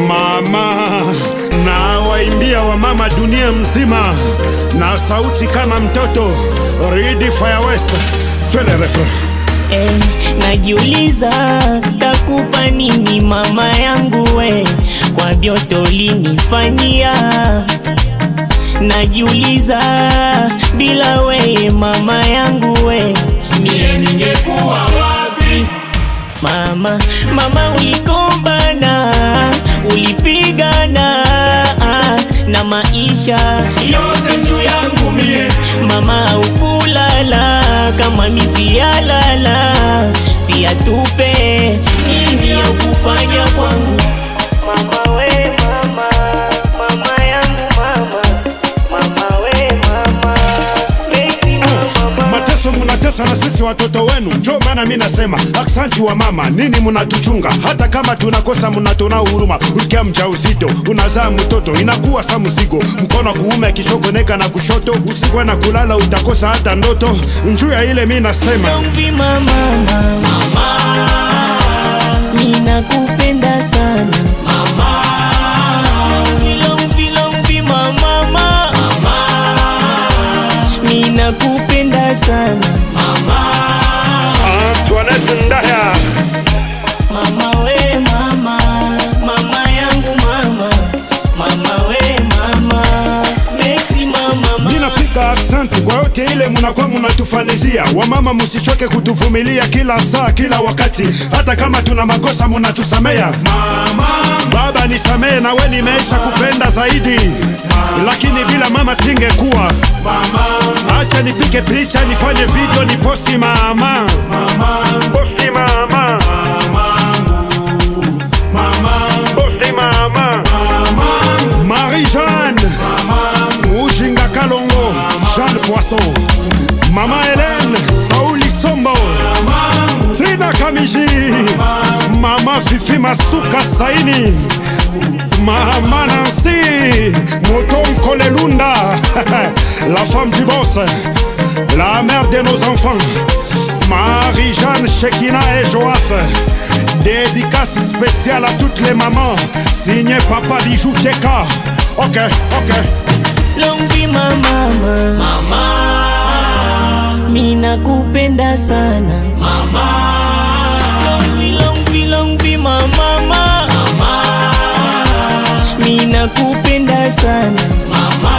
Mama, na waimbia wa mama dunia mzima na sauti kama mtoto. Ready Fire West, fele refrain. Najiuliza takupa nini mama yangu we, kwa vyote ulinifanyia. Najiuliza bila we mama yangu we, mie ningekuwa wapi? Mama ulikombana, ulipigana na maisha yote juu yangu mie. Mama ukulala kama misi ya lala, tia tupe nini ya kufanya kwangu. Mama we mama, mama yangu mama, mama we mama, baby mama. Mateso munatesa na sisi watoto wenu, njoo maana mimi nasema aksanti wa mama. Nini munatuchunga hata kama tunakosa, munatona huruma. Ukiwa mjauzito unazaa mtoto inakuwa sa mzigo, mkono kuume kishogoneka na kushoto, usiku na kulala utakosa hata ndoto. Njoo ya ile mimi nasema mama, mama, mimi nakupenda sana mama. Mimi nakupenda sana mama. Antoinette Ndaya. Mama we mama, mama yangu mama, mama we mama, merci mama. Ninapiga aksanti kwa yote ile munakuwa munatufanizia. Wamama musichoke kutuvumilia kila saa kila wakati, hata kama tuna makosa munatusamea. Mama, baba nisamee, na we nimeisha kupenda zaidi, lakini bila mama singekuwa. Acha nipike picha, nifanye video, ni posti mama. Posti mama. Posti mama. Marie-Jeanne Ujinga Kalongo, Jeanne Poisson, Mama Hélène Saouli Sombo, Tina Kamiji, Mama Fifi Masuka Saini, Mama Nancy Moton Kolelunda, la femme du boss, la mère de nos enfants, Marie-Jeanne, Shekina et Joas. Dédicace spéciale à toutes les mamans, signé Papa Bijou Teka. Ok. Long vie mama, mama, mimi nakupenda sana mama. Long vie mama, mama, mimi nakupenda sana mama.